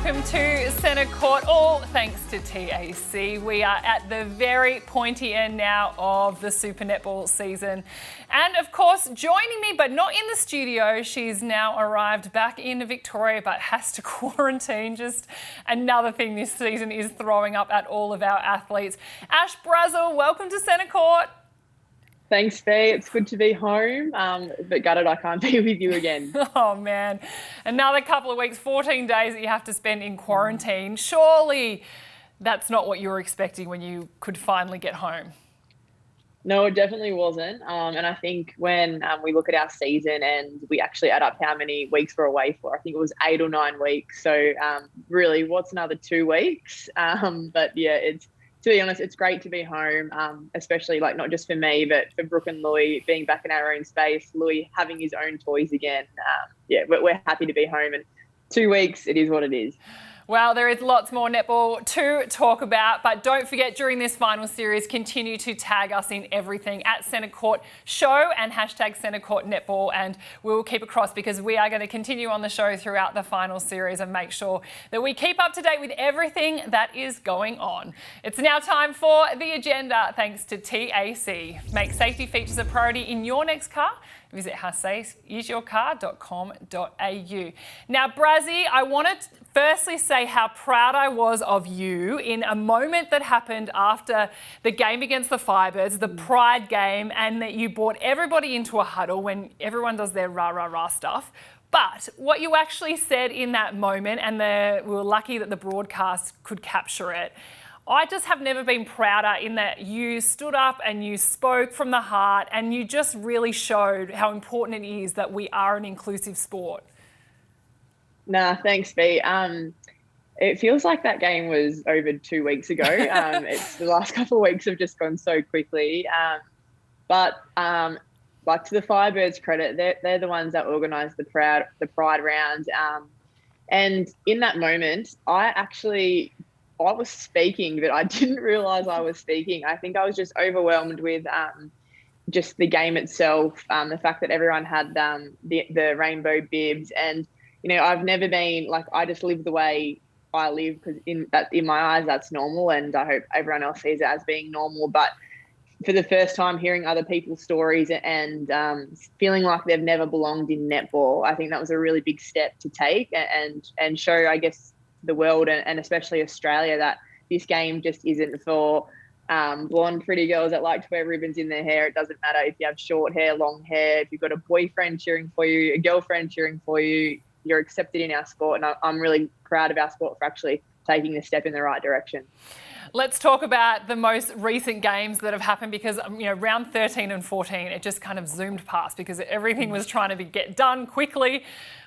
welcome to Centre Court, all thanks to TAC. We are at the very pointy end now of the Super Netball season. And of course, joining me, but not in the studio, she's now arrived back in Victoria, but has to quarantine. Just another thing this season is throwing up at all of our athletes. Ash Brazil, welcome to Centre Court. Thanks, Fee. It's good to be home, but gutted I can't be with you again. Oh, man. Another couple of weeks, 14 days that you have to spend in quarantine. Surely that's not what you were expecting when you could finally get home. No, it definitely wasn't. And I think when we look at our season and we actually add up how many weeks we're away for, I think it was 8 or 9 weeks. So really, what's another 2 weeks? But yeah, to be honest, it's great to be home, especially like not just for me, but for Brooke and Louis being back in our own space, Louis having his own toys again. We're happy to be home, and 2 weeks, it is what it is. Well, there is lots more netball to talk about, but don't forget during this final series, continue to tag us in everything at Centre Court Show and hashtag Centre Court Netball, and we'll keep across because we are going to continue on the show throughout the final series and make sure that we keep up to date with everything that is going on. It's now time for the agenda, thanks to TAC. Make safety features a priority in your next car. Visit howsafeisyourcar.com.au. Now, Brazzy, I want to firstly say how proud I was of you in a moment that happened after the game against the Firebirds, the Pride game, and that you brought everybody into a huddle when everyone does their rah-rah-rah stuff. But what you actually said in that moment, and we were lucky that the broadcast could capture it, I just have never been prouder in that you stood up and you spoke from the heart and you just really showed how important it is that we are an inclusive sport. Nah, thanks, B. It feels like that game was over 2 weeks ago. It's the last couple of weeks have just gone so quickly. But to the Firebirds' credit, they're the ones that organised the Pride round. And in that moment, I was speaking, but I didn't realise I was speaking. I think I was just overwhelmed with just the game itself, the fact that everyone had the rainbow bibs. And, you know, I've never been, like, I just live the way I live because in my eyes that's normal, and I hope everyone else sees it as being normal. But for the first time hearing other people's stories and feeling like they've never belonged in netball, I think that was a really big step to take and show, I guess, the world and especially Australia that this game just isn't for blonde pretty girls that like to wear ribbons in their hair. It doesn't matter if you have short hair, long hair, if you've got a boyfriend cheering for you, a girlfriend cheering for you, you're accepted in our sport. And I'm really proud of our sport for actually taking the step in the right direction. Let's talk about the most recent games that have happened because, you know, round 13 and 14, it just kind of zoomed past because everything was trying to get done quickly.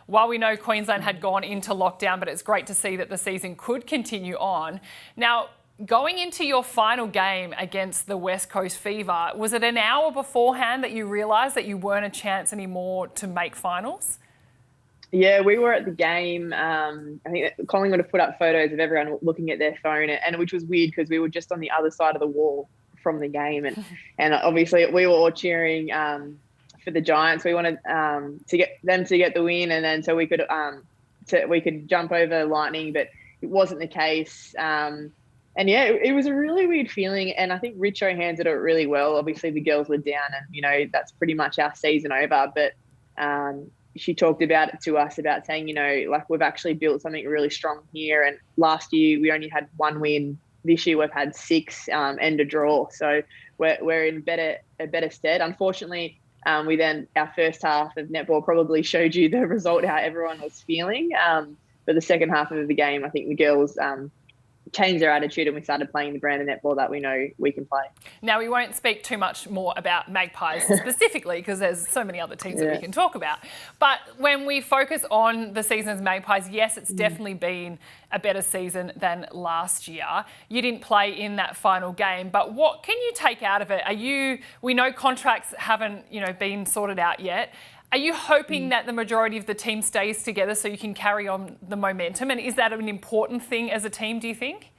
While we know Queensland had gone into lockdown, but it's great to see that the season could continue on. Now, going into your final game against the West Coast Fever, was it an hour beforehand that you realised that you weren't a chance anymore to make finals? Yeah, we were at the game. I think Collingwood have put up photos of everyone looking at their phone, and which was weird because we were just on the other side of the wall from the game, and obviously we were all cheering for the Giants. We wanted to get them to get the win, and then so we could jump over Lightning, but it wasn't the case. And yeah, it was a really weird feeling, and I think Richo handled it really well. Obviously, the girls were down, and you know that's pretty much our season over. But she talked about it to us about saying, you know, like we've actually built something really strong here. And last year we only had 1 win. This year we've had 6 and a draw, so we're in a better stead. Unfortunately, we then our first half of netball probably showed you the result how everyone was feeling. But the second half of the game, I think the girls changed their attitude and we started playing the brand of netball that we know we can play. Now, we won't speak too much more about Magpies specifically because there's so many other teams that we can talk about. But when we focus on the season as Magpies, yes, it's definitely been a better season than last year. You didn't play in that final game, but what can you take out of it? We know contracts haven't, been sorted out yet. Are you hoping that the majority of the team stays together so you can carry on the momentum? And is that an important thing as a team, do you think?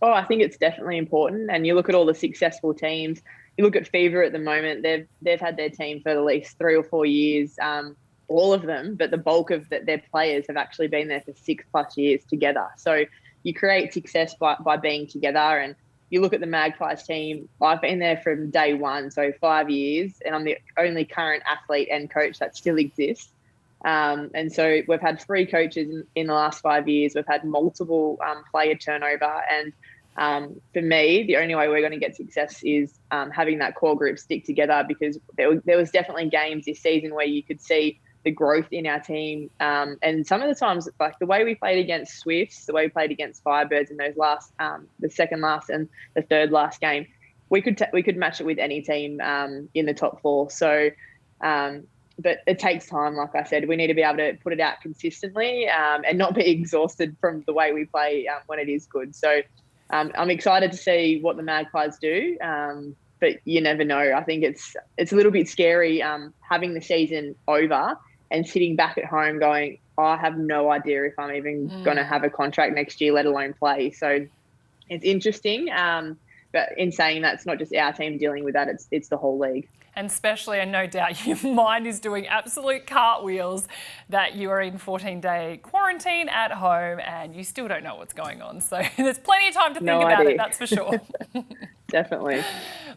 Oh, I think it's definitely important. And you look at all the successful teams. You look at Fever at the moment. They've had their team for at least 3 or 4 years. all of them, but the bulk of their players have actually been there for 6+ years together. So you create success by being together. And you look at the Magpies team, I've been there from day one, so 5 years, and I'm the only current athlete and coach that still exists. And so we've had 3 coaches in the last 5 years. We've had multiple player turnover. And for me, the only way we're going to get success is having that core group stick together, because there was definitely games this season where you could see the growth in our team. And some of the times, like the way we played against Swifts, the way we played against Firebirds in those the second last and the third last game, we could match it with any team in the top 4. So, but it takes time. Like I said, we need to be able to put it out consistently and not be exhausted from the way we play when it is good. So I'm excited to see what the Magpies do. But you never know. I think it's a little bit scary having the season over and sitting back at home going, I have no idea if I'm even going to have a contract next year, let alone play. So it's interesting. But in saying that, it's not just our team dealing with that, it's the whole league. And especially, and no doubt, your mind is doing absolute cartwheels that you are in 14-day quarantine at home and you still don't know what's going on. So there's plenty of time to think about it, that's for sure. Definitely.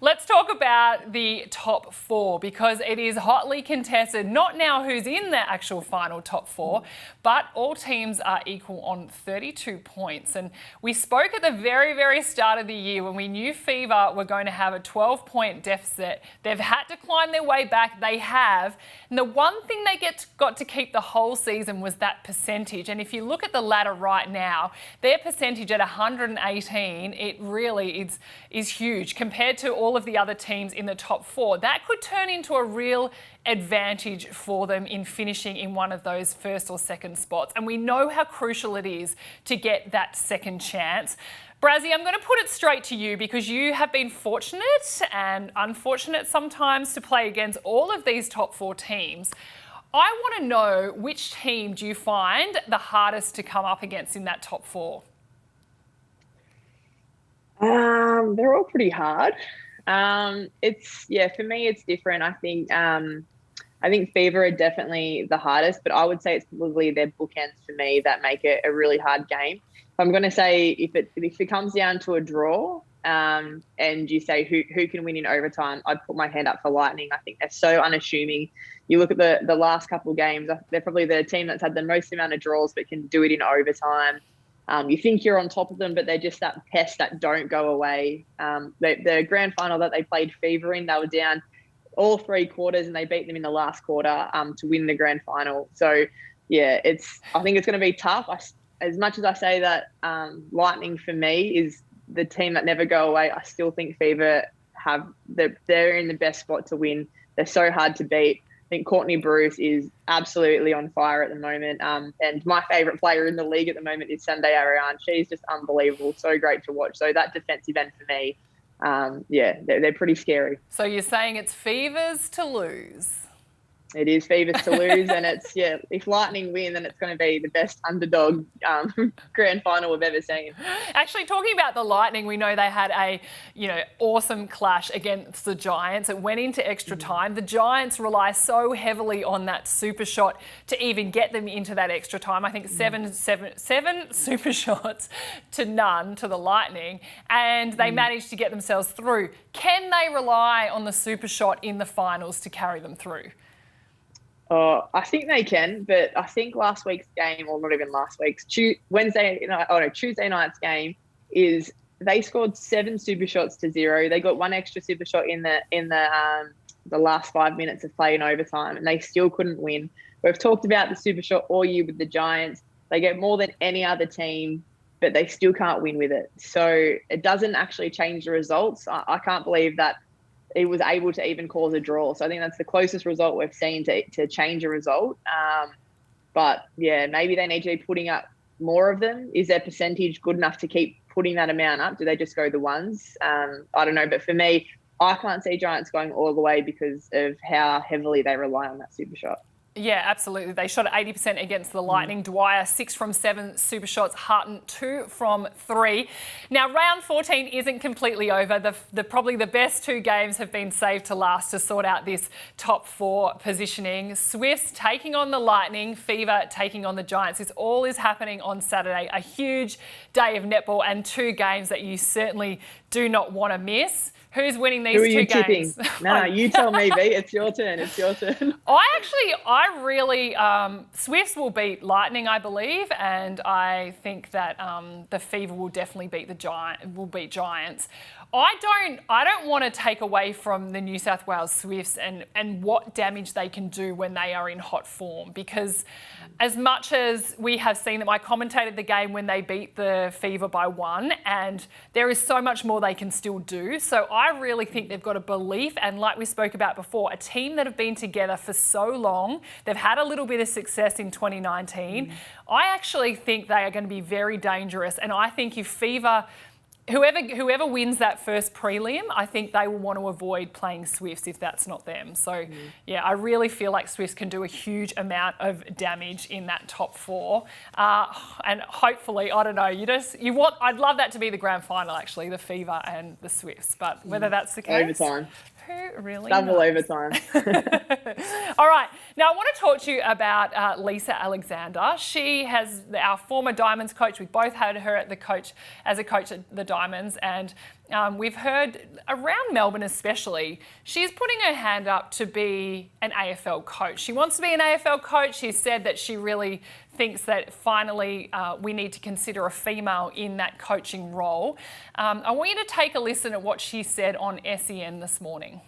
Let's talk about the top 4, because it is hotly contested, not now who's in the actual final top 4, but all teams are equal on 32 points. And we spoke at the very, very start of the year when we knew Fever were going to have a 12-point deficit. They've had to climb their way back. They have. And the one thing they got to keep the whole season was that percentage. And if you look at the ladder right now, their percentage at 118, it really is huge compared to all of the other teams in the top 4. That could turn into a real advantage for them in finishing in one of those first or second spots. And we know how crucial it is to get that second chance. Brazzy, I'm going to put it straight to you, because you have been fortunate and unfortunate sometimes to play against all of these top 4 teams. I want to know, which team do you find the hardest to come up against in that top 4? They're all pretty hard. For me, it's different. I think Fever are definitely the hardest, but I would say it's probably their bookends for me that make it a really hard game. I'm going to say if it comes down to a draw, and you say who can win in overtime, I'd put my hand up for Lightning. I think they're so unassuming. You look at the last couple of games, they're probably the team that's had the most amount of draws but can do it in overtime. You think you're on top of them, but they're just that pest that don't go away. The grand final that they played Fever in, they were down all 3 quarters and they beat them in the last quarter to win the grand final. So, yeah, I think it's going to be tough. As much as I say that Lightning for me is the team that never go away, I still think Fever they're in the best spot to win. They're so hard to beat. I think Courtney Bruce is absolutely on fire at the moment. And my favourite player in the league at the moment is Sunday Ariane. She's just unbelievable. So great to watch. So that defensive end for me, they're pretty scary. So you're saying it's Fevers to lose? It is Fevers to lose, and if Lightning win, then it's going to be the best underdog grand final we've ever seen. Actually, talking about the Lightning, we know they had a awesome clash against the Giants. It went into extra time. The Giants rely so heavily on that super shot to even get them into that extra time. I think seven super shots to none to the Lightning, and they managed to get themselves through. Can they rely on the super shot in the finals to carry them through? I think they can, but I think last week's game, or not even last week's, Tuesday night's game is they scored 7 super shots to 0. They got 1 extra super shot in the last 5 minutes of play in overtime, and they still couldn't win. We've talked about the super shot all year with the Giants. They get more than any other team, but they still can't win with it. So it doesn't actually change the results. I can't believe that it was able to even cause a draw. So I think that's the closest result we've seen to change a result. But yeah, maybe they need to be putting up more of them. Is their percentage good enough to keep putting that amount up? Do they just go the ones? I don't know. But for me, I can't see Giants going all the way because of how heavily they rely on that super shot. Yeah, absolutely. They shot at 80% against the Lightning. Dwyer, 6 from 7 super shots. Harton, 2 from 3. Now, round 14 isn't completely over. Probably the best 2 games have been saved to last to sort out this top 4 positioning. Swifts taking on the Lightning, Fever taking on the Giants. This all is happening on Saturday. A huge day of netball and 2 games that you certainly do not want to miss. Who's winning these 2 games? Tipping? No, you tell me, V. It's your turn. It's your turn. I really, Swifts will beat Lightning, I believe, and I think that the Fever will definitely beat Giants. I don't want to take away from the New South Wales Swifts and what damage they can do when they are in hot form, because as much as we have seen them, I commentated the game when they beat the Fever by 1, and there is so much more they can still do. So I really think they've got a belief, and like we spoke about before, a team that have been together for so long, they've had a little bit of success in 2019. I actually think they are going to be very dangerous, and I think if Fever... Whoever wins that first prelim, I think they will want to avoid playing Swifts if that's not them. So, yeah, I really feel like Swifts can do a huge amount of damage in that top 4. And hopefully, I don't know, I'd love that to be the grand final, actually, the Fever and the Swifts. But whether that's the case... Overtime. Who really Double knows? overtime. All right. Now, I want to talk to you about Lisa Alexander. She has our former Diamonds coach. We both had her as a coach at the Diamonds. And we've heard around Melbourne especially, she's putting her hand up to be an AFL coach. She wants to be an AFL coach. She said that she really thinks that finally we need to consider a female in that coaching role. I want you to take a listen at what she said on SEN this morning.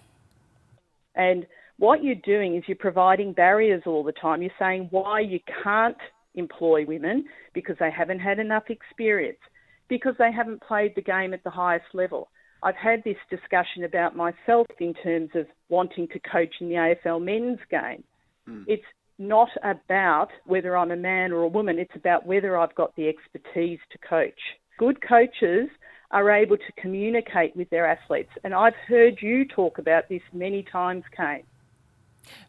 And what you're doing is you're providing barriers all the time. You're saying why you can't employ women because they haven't had enough experience, because they haven't played the game at the highest level. I've had this discussion about myself in terms of wanting to coach in the AFL men's game. It's not about whether I'm a man or a woman. It's about whether I've got the expertise to coach. Good coaches are able to communicate with their athletes. And I've heard you talk about this many times, Kate.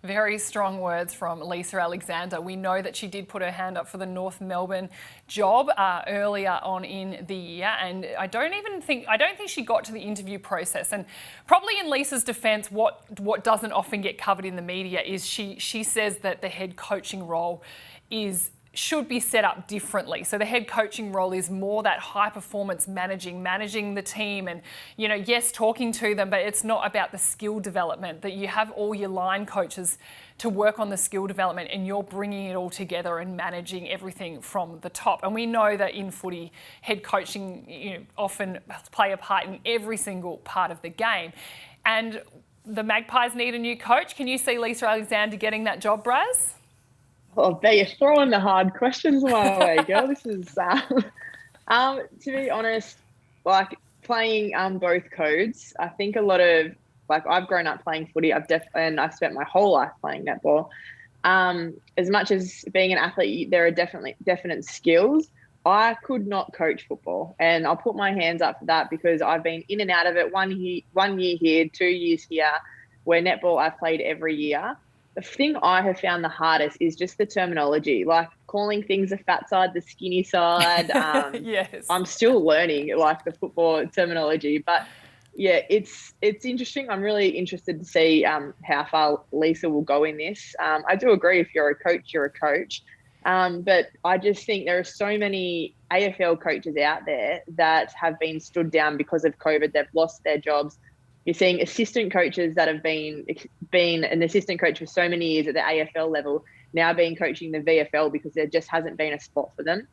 Very strong words from Lisa Alexander. We know that she did put her hand up for the North Melbourne job earlier on in the year, and I don't think she got to the interview process. And probably in Lisa's defence, what doesn't often get covered in the media is she says that the head coaching role should be set up differently. So the head coaching role is more that high performance managing the team and, yes, talking to them, but it's not about the skill development, that you have all your line coaches to work on the skill development and you're bringing it all together and managing everything from the top. And we know that in footy, head coaching often play a part in every single part of the game. And the Magpies need a new coach. Can you see Lisa Alexander getting that job, Braz? Oh, you're throwing the hard questions my way, girl. This is, to be honest, like playing both codes, I think a lot of, like I've grown up playing footy, and I've spent my whole life playing netball. As much as being an athlete, there are definite skills. I could not coach football, and I'll put my hands up for that because I've been in and out of it 1 year here, 2 years here, where netball I've played every year. The thing I have found the hardest is just the terminology, like calling things the fat side, the skinny side. Yes. I'm still learning like the football terminology, but yeah, it's interesting. I'm really interested to see how far Lisa will go in this. I do agree, if you're a coach, you're a coach. But I just think there are so many AFL coaches out there that have been stood down because of COVID. They've lost their jobs. You're seeing assistant coaches that have been an assistant coach for so many years at the AFL level now being coaching the VFL because there just hasn't been a spot for them.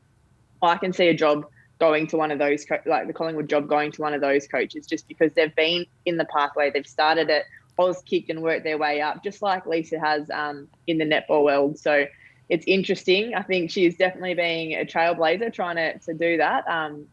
I can see a job going to one of those, like the Collingwood job going to one of those coaches, just because they've been in the pathway. They've started at Auskick and worked their way up, just like Lisa has in the netball world. So it's interesting. I think she's definitely being a trailblazer trying to do that,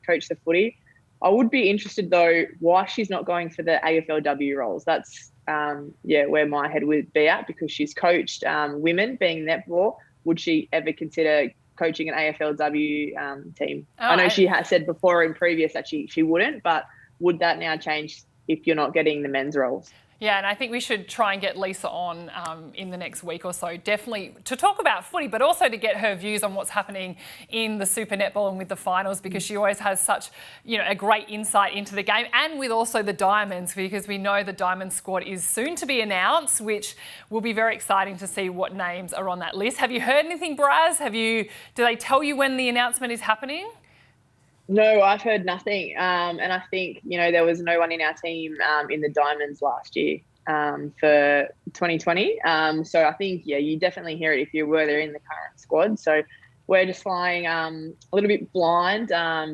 coach the footy. I would be interested, though, why she's not going for the AFLW roles. That's, where my head would be at, because she's coached women being netball. Would she ever consider coaching an AFLW team? I know she has said before in previous that she wouldn't, but would that now change if you're not getting the men's roles? Yeah, and I think we should try and get Lisa on in the next week or so, definitely to talk about footy, but also to get her views on what's happening in the Super Netball and with the finals, because she always has such, a great insight into the game, and with also the Diamonds, because we know the Diamond squad is soon to be announced, which will be very exciting to see what names are on that list. Have you heard anything, Braz? Do they tell you when the announcement is happening? No, I've heard nothing. And I think, there was no one in our team in the Diamonds last year for 2020. So I think, you definitely hear it if you were there in the current squad. So we're just flying a little bit blind.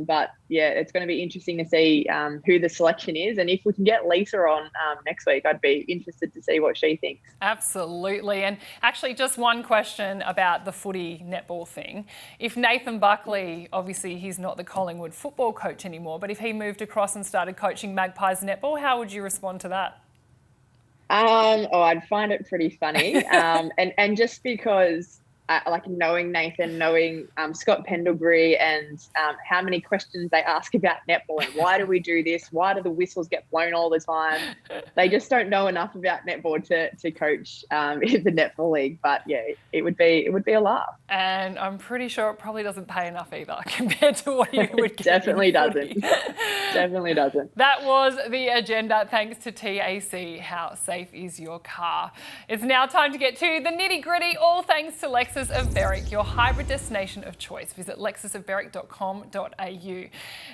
But, it's going to be interesting to see who the selection is. And if we can get Lisa on next week, I'd be interested to see what she thinks. Absolutely. And actually, just one question about the footy netball thing. If Nathan Buckley, obviously he's not the Collingwood football coach anymore, but if he moved across and started coaching Magpies netball, how would you respond to that? I'd find it pretty funny. And just because knowing Nathan, knowing Scott Pendlebury, and how many questions they ask about netball and why do we do this? Why do the whistles get blown all the time? They just don't know enough about netball to coach in the netball league. But it would be a laugh. And I'm pretty sure it probably doesn't pay enough either compared to what you would get. Definitely doesn't. Definitely doesn't. That was the agenda. Thanks to TAC. How safe is your car? It's now time to get to the nitty gritty. All thanks to Lexus of Berwick, your hybrid destination of choice. Visit lexusofberwick.com.au.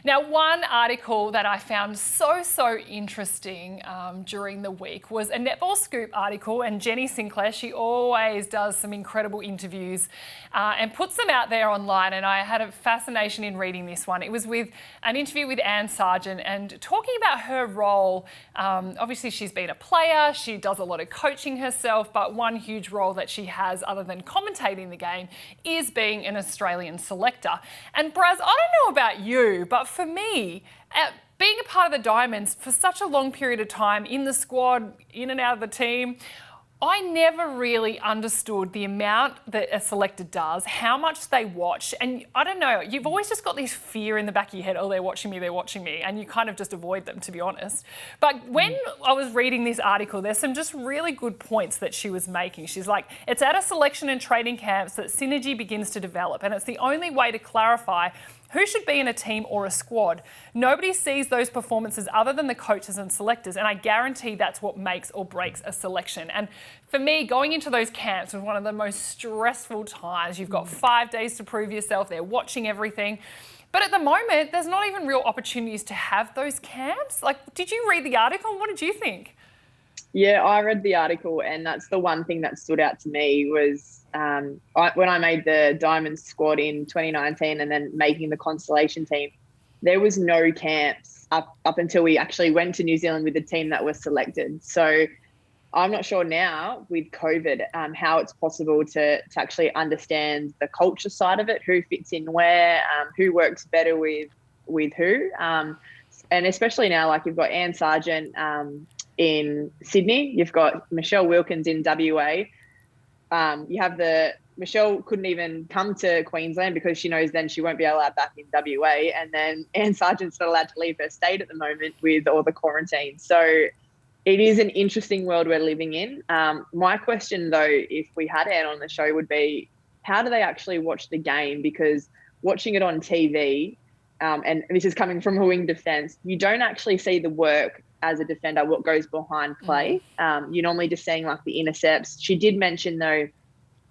Now, one article that I found so interesting during the week was a Netball Scoop article, and Jenny Sinclair, she always does some incredible interviews and puts them out there online, and I had a fascination in reading this one. It was with an interview with Annie Sargeant and talking about her role. Obviously, she's been a player, she does a lot of coaching herself, but one huge role that she has, other than commentating the game, is being an Australian selector. And Braz, I don't know about you, but for me, being a part of the Diamonds for such a long period of time, in the squad, in and out of the team, I never really understood the amount that a selector does, how much they watch. And I don't know, you've always just got this fear in the back of your head, oh, they're watching me, and you kind of just avoid them, to be honest. But when I was reading this article, there's some just really good points that she was making. She's like, it's at a selection and training camps that synergy begins to develop, and it's the only way to clarify who should be in a team or a squad. Nobody sees those performances other than the coaches and selectors, and I guarantee that's what makes or breaks a selection. And for me, going into those camps was one of the most stressful times. You've got 5 days to prove yourself. They're watching everything. But at the moment, there's not even real opportunities to have those camps. Did you read the article? What did you think? Yeah, I read the article, and that's the one thing that stood out to me was when I made the Diamonds squad in 2019 and then making the Constellation team, there was no camps up until we actually went to New Zealand with the team that was selected. So I'm not sure now with COVID how it's possible to actually understand the culture side of it, who fits in where, who works better with who. And especially now, you've got Annie Sargeant in Sydney, you've got Michelle Wilkins in WA. You have Michelle couldn't even come to Queensland because she knows then she won't be allowed back in WA. And then Annie Sargeant's not allowed to leave her state at the moment with all the quarantine. So it is an interesting world we're living in. My question, though, if we had Anne on the show, would be how do they actually watch the game? Because watching it on TV, and this is coming from a wing defence, you don't actually see the work as a defender, what goes behind play. You're normally just seeing the intercepts. She did mention, though,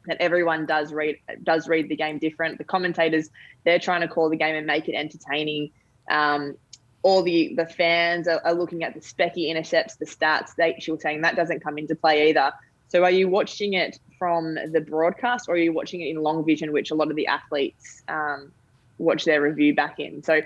that everyone does read the game different. The commentators, they're trying to call the game and make it entertaining. All the fans are looking at the specky intercepts, the stats. She was saying that doesn't come into play either. So are you watching it from the broadcast, or are you watching it in long vision, which a lot of the athletes watch their review back in? So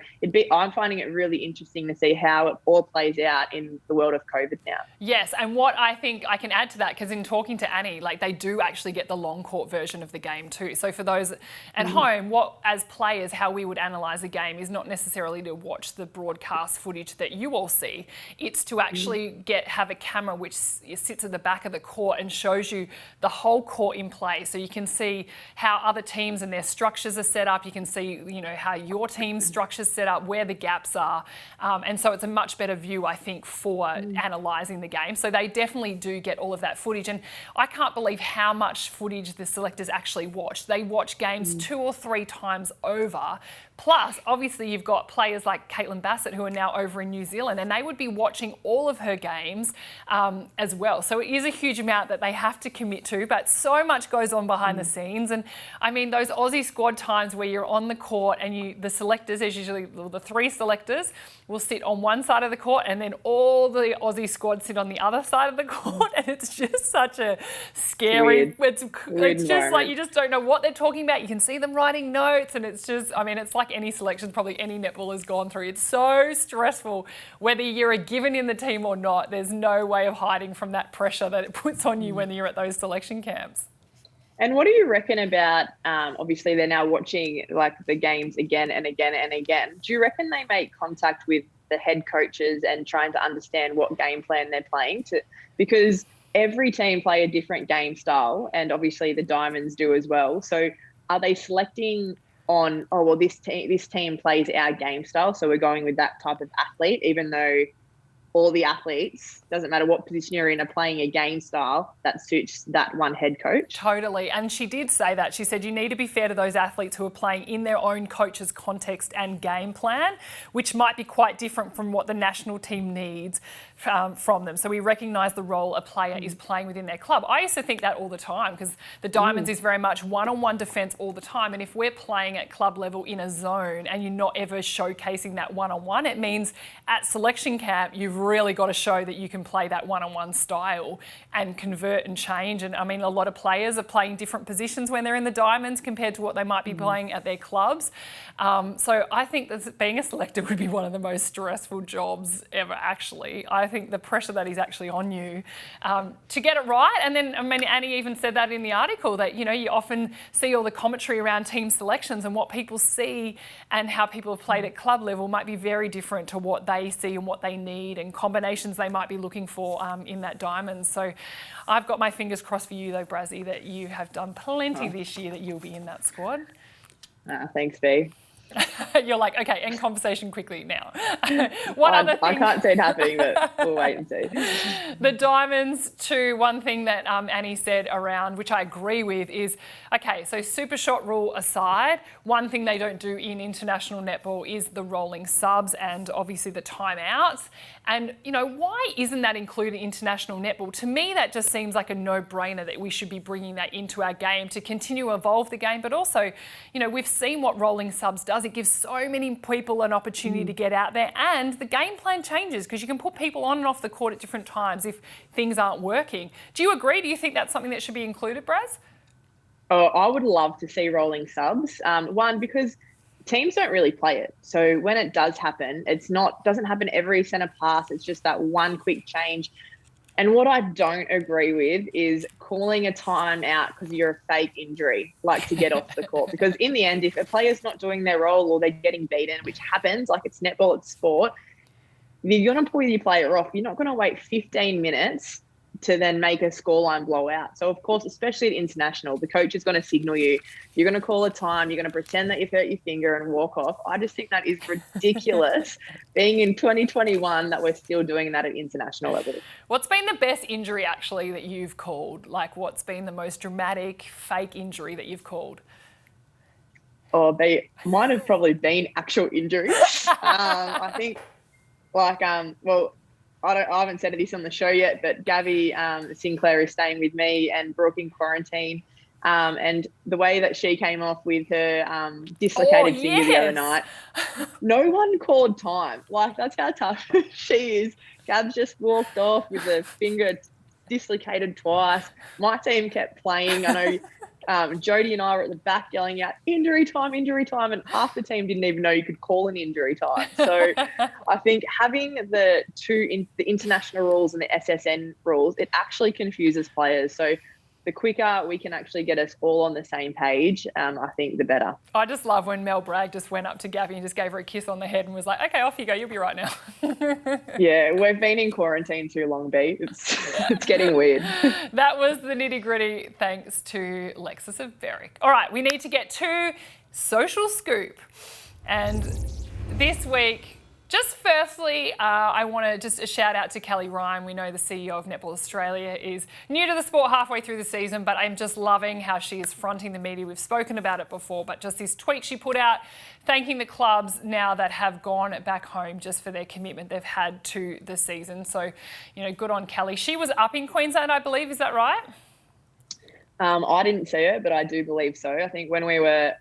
I'm finding it really interesting to see how it all plays out in the world of COVID now. Yes, and what I think I can add to that, because in talking to Annie, they do actually get the long court version of the game too. So for those at home, as players, how we would analyse a game is not necessarily to watch the broadcast footage that you all see. It's to actually have a camera which sits at the back of the court and shows you the whole court in play. So you can see how other teams and their structures are set up. You can see how your team structure's set up, where the gaps are. And so it's a much better view, I think, for analysing the game. So they definitely do get all of that footage. And I can't believe how much footage the selectors actually watch. They watch games 2 or 3 times over. Plus, obviously, you've got players like Caitlin Bassett who are now over in New Zealand, and they would be watching all of her games as well. So it is a huge amount that they have to commit to, but so much goes on behind the scenes. And I mean, those Aussie squad times where you're on the court and the selectors, there's usually the 3 selectors, will sit on one side of the court, and then all the Aussie squad sit on the other side of the court. And it's just such a scary, it's just like you just don't know what they're talking about. You can see them writing notes, and it's just, I mean, it's like any selection probably any netball has gone through. It's so stressful whether you're a given in the team or not. There's no way of hiding from that pressure that it puts on you when you're at those selection camps. And what do you reckon about, obviously they're now watching like the games again and again and again. Do you reckon they make contact with the head coaches and trying to understand what game plan they're playing because every team play a different game style, and obviously the Diamonds do as well. So are they selecting on, this team plays our game style, so we're going with that type of athlete, even though all the athletes, doesn't matter what position you're in, are playing a game style that suits that one head coach? Totally. And she did say that. She said you need to be fair to those athletes who are playing in their own coach's context and game plan, which might be quite different from what the national team needs from them. So we recognise the role a player is playing within their club. I used to think that all the time because the Diamonds is very much one-on-one defence all the time. And if we're playing at club level in a zone and you're not ever showcasing that one-on-one, it means at selection camp you've really got to show that you can play that one-on-one style and convert and change. And I mean, a lot of players are playing different positions when they're in the Diamonds compared to what they might be playing at their clubs. So I think that being a selector would be one of the most stressful jobs ever, actually. I think the pressure that is actually on you to get it right. And then, I mean, Annie even said that in the article that, you often see all the commentary around team selections, and what people see and how people have played at club level might be very different to what they see and what they need and combinations they might be looking for in that Diamond. So I've got my fingers crossed for you though, Brazzy, that you have done plenty this year that you'll be in that squad. Thanks, B. You're like, okay, end conversation quickly now. Other thing? I can't see it happening, but we'll wait and see. The Diamonds too, one thing that Annie said around, which I agree with, is, okay, so super shot rule aside, one thing they don't do in international netball is the rolling subs and obviously the timeouts. And, why isn't that included in international netball? To me, that just seems like a no-brainer that we should be bringing that into our game to continue to evolve the game. But also, we've seen what rolling subs does. It gives so many people an opportunity to get out there, and the game plan changes because you can put people on and off the court at different times if things aren't working. Do you agree? Do you think that's something that should be included, Braz? Oh, I would love to see rolling subs. One, because teams don't really play it. So when it does happen, doesn't happen every centre pass. It's just that one quick change. And what I don't agree with is calling a time out because you're a fake injury, like to get off the court. Because in the end, if a player's not doing their role or they're getting beaten, which happens, like it's netball, it's sport, if you're going to pull your player off, you're not going to wait 15 minutes to then make a scoreline blowout. So, of course, especially at international, the coach is going to signal you. You're going to call a time. You're going to pretend that you've hurt your finger and walk off. I just think that is ridiculous being in 2021 that we're still doing that at international level. What's been the best injury, actually, that you've called? Like, what's been the most dramatic fake injury that you've called? Oh, they might have probably been actual injuries. I think, I haven't said this on the show yet, but Gabby Sinclair is staying with me and Brooke in quarantine. And the way that she came off with her dislocated finger the other night, no one called time. Like, that's how tough she is. Gab's just walked off with her finger dislocated twice. My team kept playing. I know Jodie and I were at the back yelling out, injury time, and half the team didn't even know you could call an injury time. So I think having the international rules and the SSN rules, it actually confuses players. So the quicker we can actually get us all on the same page, I think the better. I just love when Mel Bragg just went up to Gabby and just gave her a kiss on the head and was like, okay, off you go, you'll be right now. Yeah, we've been in quarantine too long, B. It's getting weird. That was the Nitty Gritty, thanks to Lexus of Berwick. All right, we need to get to Social Scoop. And this week, just firstly, I want to just a shout out to Kelly Ryan. We know the CEO of Netball Australia is new to the sport halfway through the season, but I'm just loving how she is fronting the media. We've spoken about it before, but just this tweet she put out thanking the clubs now that have gone back home just for their commitment they've had to the season. So, good on Kelly. She was up in Queensland, I believe. Is that right? I didn't see it, but I do believe so. I think when we were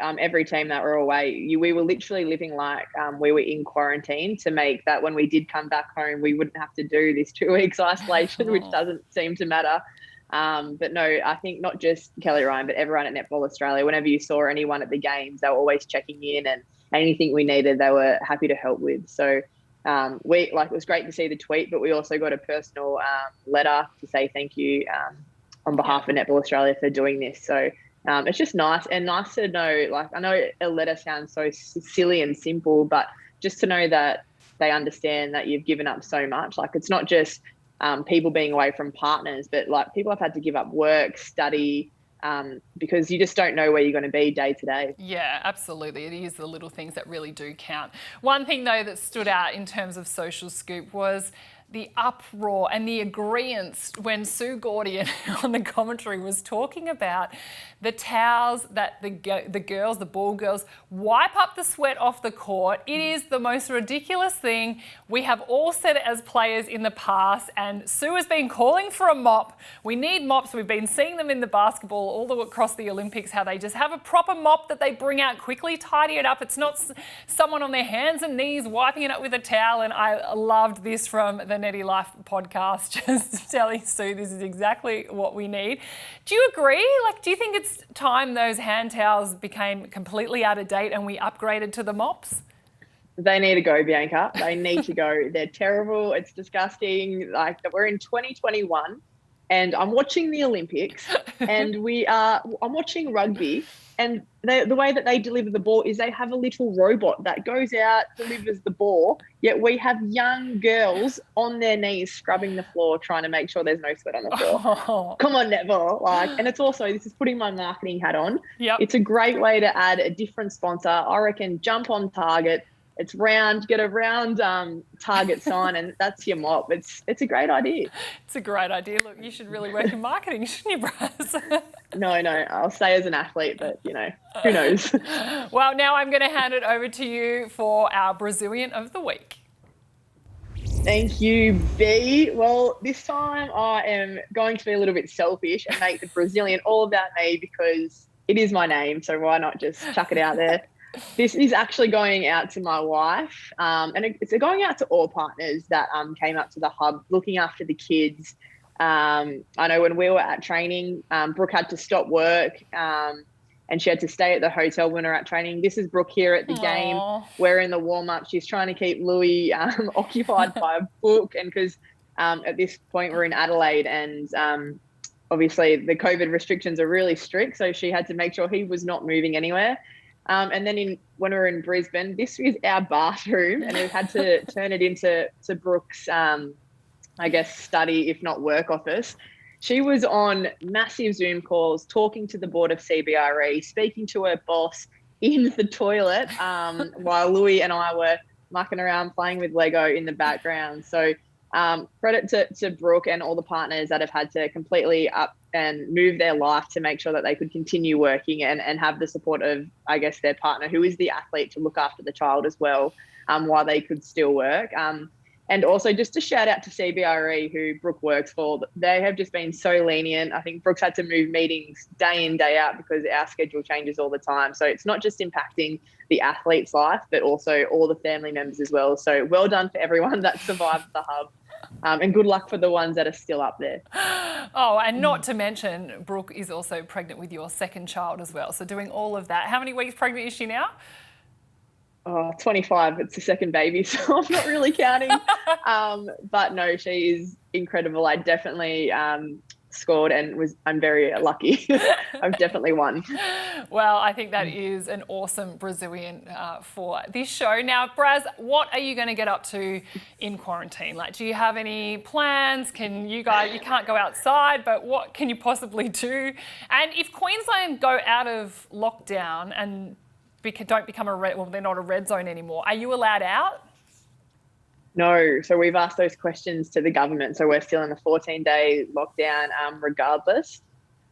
every team that were away, we were literally living like we were in quarantine to make that when we did come back home, we wouldn't have to do this 2 weeks isolation, which doesn't seem to matter. But no, I think not just Kelly Ryan, but everyone at Netball Australia, whenever you saw anyone at the games, they were always checking in, and anything we needed, they were happy to help with. So it was great to see the tweet, but we also got a personal letter to say thank you on behalf of Netball Australia for doing this. So it's just nice to know, I know a letter sounds so silly and simple, but just to know that they understand that you've given up so much. Like, it's not just people being away from partners, but like people have had to give up work, study, because you just don't know where you're going to be day to day. Yeah, absolutely. It is the little things that really do count. One thing, though, that stood out in terms of Social Scoop was the uproar and the agreeance when Sue Gordian on the commentary was talking about the towels that the ball girls wipe up the sweat off the court. It is the most ridiculous thing. We have all said it as players in the past, and Sue has been calling for a mop. We need mops. We've been seeing them in the basketball all across the Olympics, how they just have a proper mop that they bring out quickly, tidy it up. It's not someone on their hands and knees wiping it up with a towel. And I loved this from the Netty Life podcast, just telling Sue this is exactly what we need. Do you agree? Do you think it's time those hand towels became completely out of date and we upgraded to the mops? They need to go, Bianca. They need to go. They're terrible. It's disgusting. We're in 2021 and I'm watching the Olympics and I'm watching rugby, and the way that they deliver the ball is they have a little robot that goes out, delivers the ball, yet we have young girls on their knees scrubbing the floor trying to make sure there's no sweat on the floor. Oh. Come on, Netball. And it's also, this is putting my marketing hat on. Yep. It's a great way to add a different sponsor. I reckon jump on Target. It's round, get a round Target sign, and that's your mop. It's a great idea. It's a great idea. Look, you should really work in marketing, shouldn't you, Braz? No, I'll say as an athlete, but, who knows? Well, now I'm going to hand it over to you for our Brazilliant of the week. Thank you, B. Well, this time I am going to be a little bit selfish and make the Brazilliant all about me, because it is my name, so why not just chuck it out there? This is actually going out to my wife, and it's going out to all partners that came up to the hub looking after the kids. I know when we were at training, Brooke had to stop work and she had to stay at the hotel when we were at training. This is Brooke here at the game. We're in the warm-up. She's trying to keep Louis occupied by a book, and because at this point we're in Adelaide, and obviously the COVID restrictions are really strict, so she had to make sure he was not moving anywhere. And then when we were in Brisbane, this is our bathroom, and we had to turn it into Brooke's, study, if not work office. She was on massive Zoom calls, talking to the board of CBRE, speaking to her boss in the toilet, while Louis and I were mucking around playing with Lego in the background. So credit to Brooke and all the partners that have had to completely up and move their life to make sure that they could continue working and have the support of, their partner, who is the athlete, to look after the child as well, while they could still work. And also just a shout out to CBRE, who Brooke works for. They have just been so lenient. I think Brooke's had to move meetings day in, day out, because our schedule changes all the time. So it's not just impacting the athlete's life, but also all the family members as well. So well done for everyone that survived the hub. And good luck for the ones that are still up there. Oh, and not to mention, Brooke is also pregnant with your second child as well. So doing all of that. How many weeks pregnant is she now? 25. It's the second baby, so I'm not really counting. But no, she is incredible. I definitely scored, and I'm very lucky. I've definitely won. Well, I think that is an awesome Brazilian for this show. Now, Braz, what are you going to get up to in quarantine? Like, do you have any plans? You can't go outside, but what can you possibly do? And if Queensland go out of lockdown and don't become they're not a red zone anymore, are you allowed out? No, so we've asked those questions to the government. So we're still in a 14-day lockdown regardless.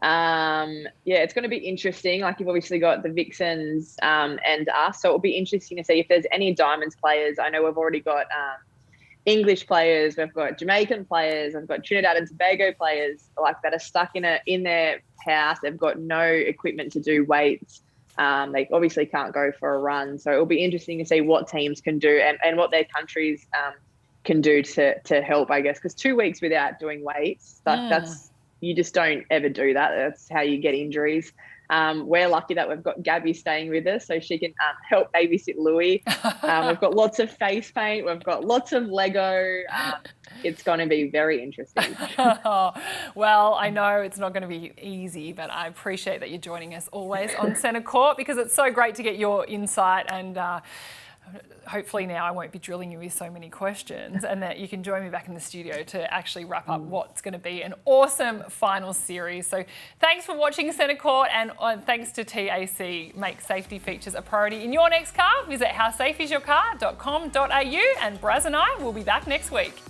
It's going to be interesting. Like, you've obviously got the Vixens and us. So it'll be interesting to see if there's any Diamonds players. I know we've already got English players. We've got Jamaican players. We've got Trinidad and Tobago players like that are stuck in their house. They've got no equipment to do weights. They obviously can't go for a run. So it'll be interesting to see what teams can do and what their countries can do to help, I guess, because 2 weeks without doing weights, that's you just don't ever do that. That's how you get injuries. We're lucky that we've got Gabby staying with us so she can help babysit Louis. We've got lots of face paint. We've got lots of Lego. It's going to be very interesting. Well, I know it's not going to be easy, but I appreciate that you're joining us always on Centre Court, because it's so great to get your insight, and hopefully now I won't be drilling you with so many questions, and that you can join me back in the studio to actually wrap up what's going to be an awesome final series. So thanks for watching Centre Court, and thanks to TAC. Make safety features a priority in your next car. Visit howsafeisyourcar.com.au, and Braz and I will be back next week.